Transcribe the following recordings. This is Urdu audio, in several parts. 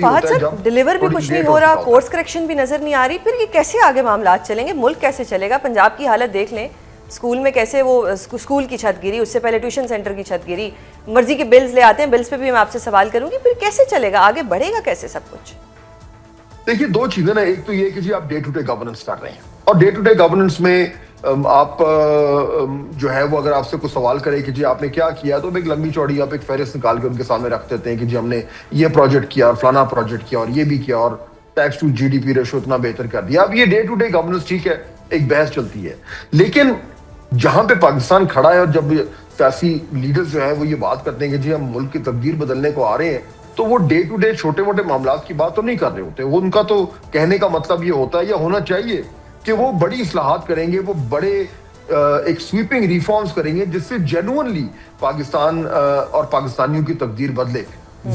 فہد صاحب ڈیلیور بھی کچھ نہیں ہو رہا, کورس کریکشن بھی نظر نہیں آ رہی, پھر یہ کیسے آگے معاملات چلیں گے, ملک کیسے چلے گا؟ پنجاب کی حالت دیکھ لیں, اسکول میں کیسے وہ اسکول کی چھت گری, اس سے پہلے ٹیوشن سینٹر کی چھت گری, مرضی کے بلز لے آتے ہیں, بلز پہ بھی میں آپ سے سوال کروں گی, پھر کیسے چلے گا, آگے بڑھے گا کیسے سب کچھ؟ دیکھیے دو چیزیں نا, ایک تو یہ کہ جی آپ ڈے ٹو ڈے گورننس کر رہے ہیں, اور ڈے ٹو ڈے گورننس میں آپ جو ہے وہ اگر آپ سے کوئی سوال کرے کہ جی آپ نے کیا کیا, تو ایک لمبی چوڑی آپ ایک فہرست نکال کے ان کے سامنے رکھ دیتے ہیں کہ جی ہم نے یہ پروجیکٹ کیا اور فلانا پروجیکٹ کیا اور یہ بھی کیا اور tax to G D P ratio اتنا بہتر کر دیا. اب یہ ڈے ٹو ڈے گورننس ٹھیک ہے, ایک بحث چلتی ہے, لیکن جہاں پہ پاکستان کھڑا ہے اور جب سیاسی لیڈرز جو ہیں وہ یہ بات کرتے ہیں کہ جی ہم ملک کی تقدیر بدلنے کو آ رہے ہیں, تو وہ ڈے ٹو ڈے چھوٹے موٹے معاملات کی بات تو نہیں کر رہے ہوتے. وہ ان کا تو کہنے کا مطلب یہ ہوتا ہے یا ہونا چاہیے کہ وہ بڑی اصلاحات کریں گے, وہ بڑے ایک سویپنگ ریفارمز کریں گے جس سے جینوئنلی پاکستان اور پاکستانیوں کی تقدیر بدلے.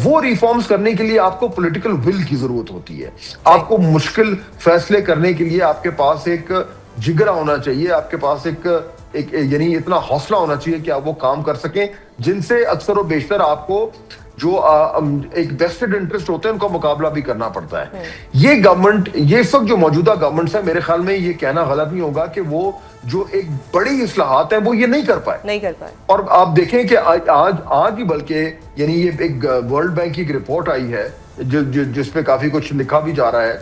وہ ریفارمز کرنے کے لیے آپ کو پولیٹیکل ول کی ضرورت ہوتی ہے, آپ کو مشکل فیصلے کرنے کے لیے آپ کے پاس ایک جگرا ہونا چاہیے, آپ کے پاس ایک یعنی اتنا حوصلہ ہونا چاہیے کہ آپ وہ کام کر سکیں جن سے اکثر و بیشتر آپ کو جو ایک ویسٹڈ انٹرسٹ ہوتے ہیں ان کا مقابلہ بھی کرنا پڑتا ہے. یہ گورنمنٹ, یہ اس وقت جو موجودہ گورنمنٹس ہیں, میرے خیال میں یہ کہنا غلط نہیں ہوگا کہ وہ جو ایک بڑی اصلاحات ہیں وہ یہ نہیں کر پائے. اور آپ دیکھیں کہ آج ہی بلکہ یعنی یہ ایک ورلڈ بینک کی ایک رپورٹ آئی ہے جس پہ کافی کچھ لکھا بھی جا رہا ہے,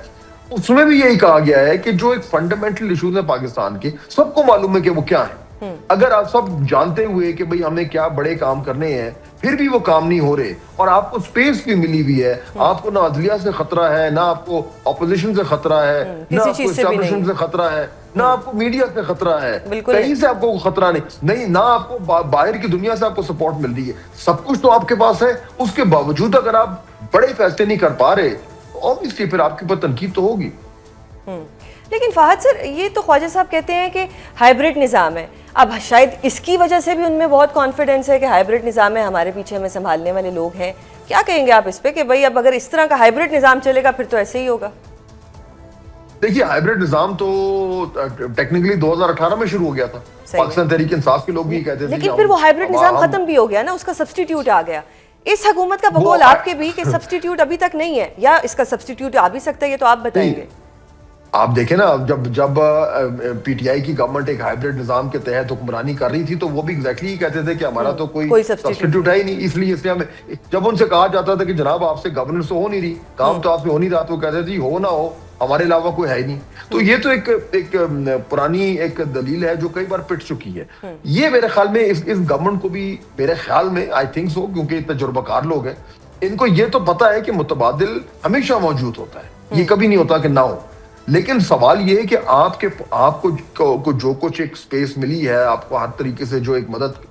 اس میں بھی یہی کہا گیا ہے کہ جو ایک فنڈامنٹل ایشوز ہیں پاکستان کے, سب کو معلوم ہے کہ وہ کیا ہیں. اگر آپ سب جانتے ہوئے کہ بھئی ہم نے کیا بڑے کام کرنے ہیں, پھر بھی وہ کام نہیں ہو رہے, اور آپ کو سپیس بھی ملی ہوئی ہے, آپ کو نہ عدلیہ سے خطرہ ہے, نہ آپ کو اپوزیشن سے خطرہ ہے, نہ آپ کو اسٹیبلشمنٹ سے خطرہ ہے, نہ آپ کو میڈیا سے خطرہ ہے, کہیں سے آپ کو خطرہ نہیں, نہ آپ کو باہر کی دنیا سے آپ کو سپورٹ مل رہی ہے, سب کچھ تو آپ کے پاس ہے. اس کے باوجود اگر آپ بڑے فیصلے نہیں کر پا رہے تو obviously پھر آپ کے اوپر تنقید تو ہوگی. لیکن فہد سر, یہ تو خواجہ صاحب کہتے ہیں کہ ہائبرڈ نظام ہے, اب شاید اس کی وجہ سے بھی ان میں بہت کانفیڈنس ہے کہ ہائبرڈ نظام ہے, ہمارے پیچھے ہمیں سنبھالنے والے لوگ ہیں. کیا کہیں گے آپ اس پہ کہ بھئی اب اگر اس طرح کا ہائبرڈ نظام چلے گا پھر تو ایسے ہی ہوگا؟ دیکھیے ہائبرڈ نظام تو ٹیکنیکلی 2018 میں شروع ہو گیا تھا, پاکستان تحریک انصاف کے لوگ بھی کہتے تھے, لیکن پھر وہ ہائبرڈ نظام ختم بھی ہو گیا نا, اس کا سبسٹیٹیوٹ آ گیا. اس حکومت کا بقول آپ کے بھی کہ سبسٹیٹیوٹ ابھی تک نہیں ہے, یا اس کا سبسٹیٹیوٹ آ بھی سکتا ہے, یہ تو آپ بتائیں گے. آپ دیکھیں نا, جب پی ٹی آئی کی گورنمنٹ ایک ہائبرڈ نظام کے تحت حکمرانی کر رہی تھی تو وہ بھی ایگزیکٹلی کہتے تھے کہ ہمارا تو کوئی سبسٹیٹیوٹ ہے ہی نہیں, اس لیے ہمیں جب ان سے کہا جاتا تھا کہ جناب آپ سے گورننس تو ہو نہیں رہی, کام تو آپ سے ہو نہیں رہا, تو وہ کہتے تھے ہو نہ ہو ہمارے علاوہ کوئی ہے ہی نہیں. تو یہ تو ایک پرانی ایک دلیل ہے جو کئی بار پٹ چکی ہے. یہ میرے خیال میں اس گورنمنٹ کو بھی, میرے خیال میں آئی تھنک سو, کیونکہ تجربہ کار لوگ ہیں, ان کو یہ تو پتا ہے کہ متبادل ہمیشہ موجود ہوتا ہے, یہ کبھی نہیں ہوتا کہ نہ ہو. لیکن سوال یہ ہے کہ آپ کو جو کچھ ایک سپیس ملی ہے, آپ کو ہر طریقے سے جو ایک مدد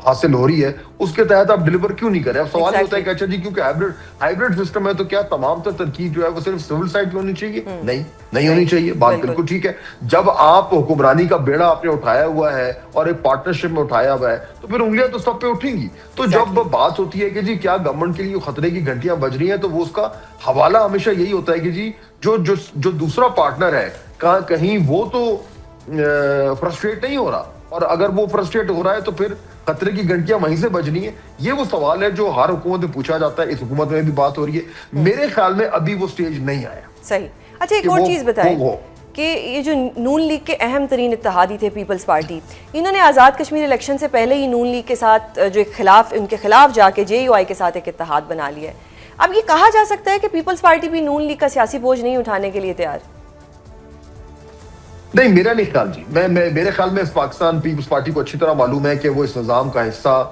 حاصل ہو رہی ہے, اس کے تحت آپ ڈیلیور کیوں نہیں کریں. اب سوال یہ ہوتا ہے کہ اچھا جی کیونکہ ہائبرڈ سسٹم ہے تو کیا تمام تر تنقید جو ہے وہ صرف سول سائڈ پہ ہونی چاہیے؟ نہیں ہونی چاہیے. بات بالکل ٹھیک ہے. جب آپ حکمرانی کا بیڑا آپ نے اٹھایا ہوا ہے اور ایک پارٹنرشپ میں اٹھایا ہوا ہے تو پھر انگلیاں تو سب پہ اٹھیں گی. تو جب بات ہوتی ہے کہ جی کیا گورنمنٹ کے لیے خطرے کی گھنٹیاں بج رہی ہیں, تو وہ اس کا حوالہ ہمیشہ یہی ہوتا ہے کہ جی جو دوسرا پارٹنر ہے کہیں وہ تو فرسٹریٹ نہیں ہو رہا, اور اگر وہ فرسٹریٹ ہو رہا ہے تو پھر خطرے کی گھنٹیاں وہیں سے بجنی ہیں. یہ وہ سوال ہے جو ہر حکومت میں پوچھا جاتا ہے, اس حکومت میں بھی بات ہو رہی ہے. میرے خیال میں ابھی وہ سٹیج نہیں آیا. صحیح. اچھا ایک اور چیز بتائیں کہ یہ جو نون لیگ کے اہم ترین اتحادی تھے پیپلز پارٹی, انہوں نے آزاد کشمیر الیکشن سے پہلے ہی نون لیگ کے ساتھ جو ان کے خلاف جا کے جے یو آئی کے ساتھ ایک اتحاد بنا لیا ہے. اب یہ کہا جا سکتا ہے کہ پیپلز پارٹی بھی نون لیگ کا سیاسی بوجھ نہیں اٹھانے کے لیے تیار؟ نہیں, میرا نہیں خیال جی. میرے خیال میں پاکستان پیپلز پارٹی کو اچھی طرح معلوم ہے کہ وہ اس نظام کا حصہ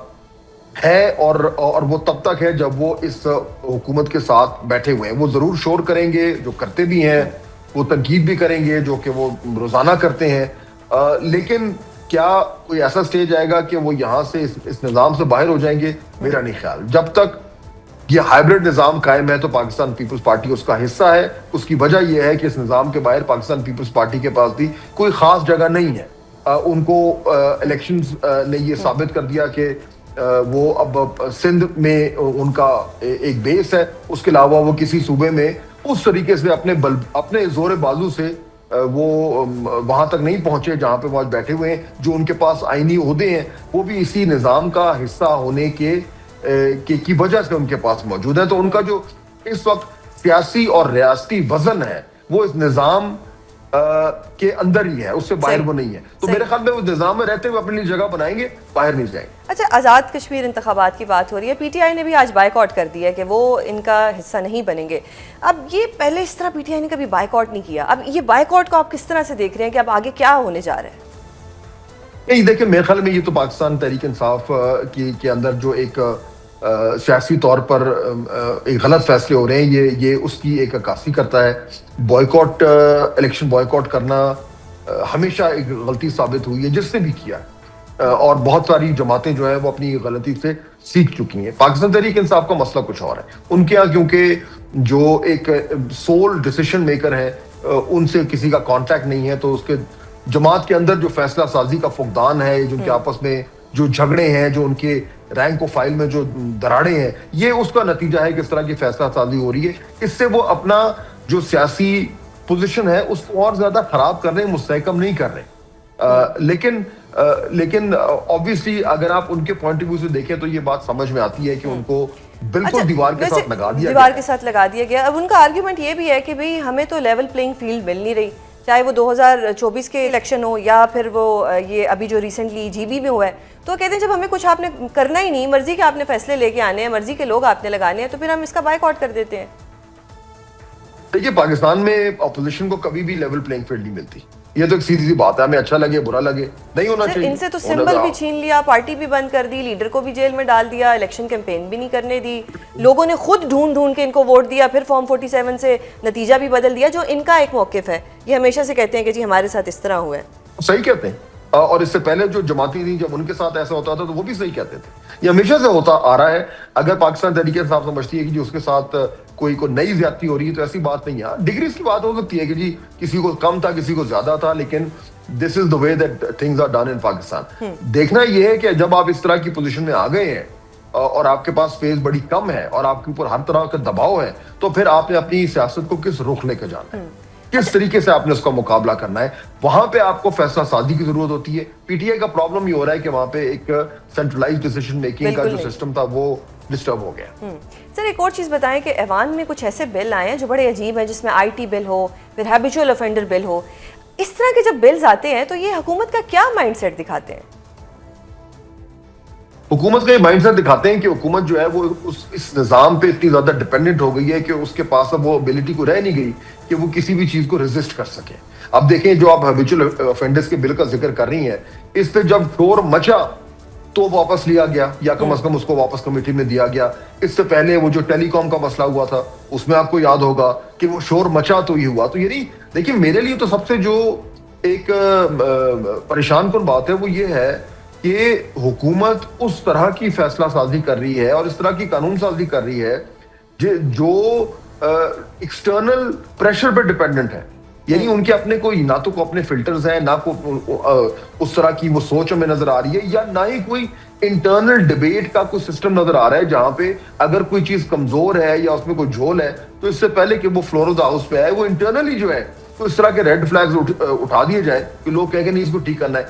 ہے, اور وہ تب تک ہے جب وہ اس حکومت کے ساتھ بیٹھے ہوئے ہیں. وہ ضرور شور کریں گے, جو کرتے بھی ہیں, وہ تنقید بھی کریں گے جو کہ وہ روزانہ کرتے ہیں, لیکن کیا کوئی ایسا سٹیج آئے گا کہ وہ یہاں سے اس نظام سے باہر ہو جائیں گے؟ میرا نہیں خیال. جب تک یہ ہائبرڈ نظام قائم ہے تو پاکستان پیپلز پارٹی اس کا حصہ ہے. اس کی وجہ یہ ہے کہ اس نظام کے باہر پاکستان پیپلز پارٹی کے پاس بھی کوئی خاص جگہ نہیں ہے. ان کو الیکشنز نے یہ ثابت کر دیا کہ وہ اب سندھ میں ان کا ایک بیس ہے, اس کے علاوہ وہ کسی صوبے میں اس طریقے سے اپنے زور بازو سے وہ وہاں تک نہیں پہنچے جہاں پہ وہ آج بیٹھے ہوئے ہیں. جو ان کے پاس آئینی عہدے ہیں وہ بھی اسی نظام کا حصہ ہونے کی وجہ سے ان کے پاس موجود ہے. تو ان کا جو اس وقت سیاسی اور ریاستی وزن ہے وہ اس نظام کے اندر ہی ہے, اس سے باہر وہ نہیں ہے. تو میرے خیال میں وہ نظام میں رہتے ہوئے اپنی جگہ بنائیں گے, باہر نہیں جائیں گے. اچھا, آزاد کشمیر انتخابات کی بات ہو رہی ہے, پی ٹی آئی نے بھی آج بائیک آؤٹ کر دیا ہے کہ وہ ان کا حصہ نہیں بنیں گے. اب یہ پہلے اس طرح پی ٹی آئی نے کبھی بائیک آؤٹ نہیں کیا, اب یہ بائیک آؤٹ کو آپ کس طرح سے دیکھ رہے ہیں کہ اب آگے کیا ہونے جا رہا ہے؟ نہیں دیکھیں, میرے خیال میں یہ تو پاکستان تحریک انصاف کے اندر جو ایک سیاسی طور پر ایک غلط فیصلے ہو رہے ہیں, یہ اس کی ایک عکاسی کرتا ہے. بوائیکاٹ, الیکشن بوائیکاٹ کرنا ہمیشہ ایک غلطی ثابت ہوئی ہے جس نے بھی کیا, اور بہت ساری جماعتیں جو ہیں وہ اپنی غلطی سے سیکھ چکی ہیں. پاکستان تحریک انصاف کا مسئلہ کچھ اور ہے. ان کے یہاں کیونکہ جو ایک سول ڈیسیشن میکر ہے ان سے کسی کا کانٹیکٹ نہیں ہے, تو اس کے جماعت کے اندر جو فیصلہ سازی کا فقدان ہے, جو ان کے آپس میں جو جھگڑے ہیں, جو ان کے رینک و فائل میں جو دراڑیں ہیں, یہ اس کا نتیجہ ہے کہ اس طرح کی فیصلہ سازی ہو رہی ہے. اس سے وہ اپنا جو سیاسی پوزیشن ہے اس کو اور زیادہ خراب کر رہے ہیں, مستحکم نہیں کر رہے. لیکن obviously اگر آپ ان کے پوائنٹ آف ویو سے دیکھیں تو یہ بات سمجھ میں آتی ہے کہ ان کو بالکل دیوار کے ساتھ لگا دیا گیا. دیوار کے ساتھ لگا دیا گیا. اب ان کا آرگیومنٹ یہ بھی ہے کہ بھئی ہمیں تو لیول پلینگ فیلڈ مل نہیں رہی, چاہے وہ 2024 کے الیکشن ہو یا پھر وہ یہ ابھی جو ریسنٹلی جی بی میں ہوا ہے. تو کہتے ہیں جب ہمیں کچھ آپ نے کرنا ہی نہیں, مرضی کے آپ نے فیصلے لے کے آنے ہیں, مرضی کے لوگ آپ نے لگانے ہیں, تو پھر ہم اس کا بائیک آؤٹ کر دیتے ہیں. دیکھیے, پاکستان میں اپوزیشن کو کبھی بھی لیول پلینگ فیلڈ نہیں ملتی. یہ تو ایک سیدھی سی بات ہے, ہمیں اچھا لگے برا لگے نہیں ہونا چاہیے. ان سے تو سمبل بھی چھین لیا, پارٹی بھی بند کر دی, لیڈر کو بھی جیل میں ڈال دیا, الیکشن کیمپین بھی نہیں کرنے دی, لوگوں نے خود ڈھونڈ کے ان کو ووٹ دیا, پھر فارم 47 سے نتیجہ بھی بدل دیا, جو ان کا ایک موقف ہے. یہ ہمیشہ سے کہتے ہیں کہ جی ہمارے ساتھ اس طرح ہوا ہے. صحیح کہتے ہیں, اور اس سے پہلے جو جماعتی تھیں جب ان کے ساتھ ایسا ہوتا تھا تو وہ بھی صحیح کہتے تھے. یہ ہمیشہ سے ہوتا آ رہا ہے. اگر پاکستان تحریک انصاف سمجھتی ہے کہ جی اس کے ساتھ کوئی نئی زیادتی ہو رہی ہے تو ایسی بات نہیں ہے. ڈگریز کی بات ہو سکتی ہے کہ جی کسی کو کم تھا کسی کو زیادہ تھا, لیکن this is the way that things are done in Pakistan. دیکھنا یہ ہے کہ جب آپ اس طرح کی پوزیشن میں آ گئے ہیں اور آپ کے پاس فیس بڑی کم ہے اور آپ کے اوپر ہر طرح کا دباؤ ہے, تو پھر آپ نے اپنی سیاست کو کس رخ لے کے جانا ہے, کس طریقے سے آپ نے اس کا مقابلہ کرنا ہے. وہاں پہ آپ کو فیصلہ سازی کی ضرورت ہوتی ہے. پی ٹی آئی کا پرابلم یہ ہو رہا ہے کہ وہاں پہ ایک سینٹرلائز ڈیسیشن میکنگ کا جو سسٹم تھا وہ ڈسٹرب ہو گیا. سر ایک اور چیز بتائیں کہ ایوان میں کچھ ایسے بل آئے ہیں جو بڑے عجیب ہیں, جس میں آئی ٹی بل ہو, پھر ہیبیچول افینڈر بل ہو. اس طرح کے جب بلز آتے ہیں تو یہ حکومت کا کیا مائنڈ سیٹ دکھاتے ہیں؟ حکومت کا یہ مائنڈ سیٹ دکھاتے ہیں کہ حکومت جو ہے وہ اس نظام پہ اتنی زیادہ ڈیپینڈنٹ ہو گئی ہے کہ اس کے پاس اب وہ ابیلٹی کو رہ نہیں گئی کہ وہ کسی بھی چیز کو ریزسٹ کر سکے. اب دیکھیں جو آپ ہیبیچول افینڈرز کے بل کا ذکر کر رہی ہیں, اس پہ جب شور مچا تو واپس لیا گیا, یا کم از کم اس کو واپس کمیٹی میں دیا گیا. اس سے پہلے وہ جو ٹیلی کام کا مسئلہ ہوا تھا اس میں آپ کو یاد ہوگا کہ وہ شور مچا تو یہ ہوا. تو یہ نہیں, دیکھیں میرے لیے تو سب سے جو ایک پریشان کن بات ہے وہ یہ ہے کہ حکومت اس طرح کی فیصلہ سازی کر رہی ہے اور اس طرح کی قانون سازی کر رہی ہے جو ایکسٹرنل پریشر پہ ڈیپینڈنٹ ہے. یعنی ان کے اپنے کوئی نہ تو اپنے فلٹرز ہیں, نہ اس طرح کی وہ سوچ ہمیں نظر آ رہی ہے, یا نہ ہی کوئی انٹرنل ڈیبیٹ کا کوئی سسٹم نظر آ رہا ہے جہاں پہ اگر کوئی چیز کمزور ہے یا اس میں کوئی جھول ہے تو اس سے پہلے کہ وہ فلور آف دا ہاؤس پہ آئے وہ انٹرنلی جو ہے تو اس طرح کے ریڈ فلیگز اٹھا دیے جائیں کہ لوگ کہیں کہ نہیں اس کو ٹھیک کرنا ہے.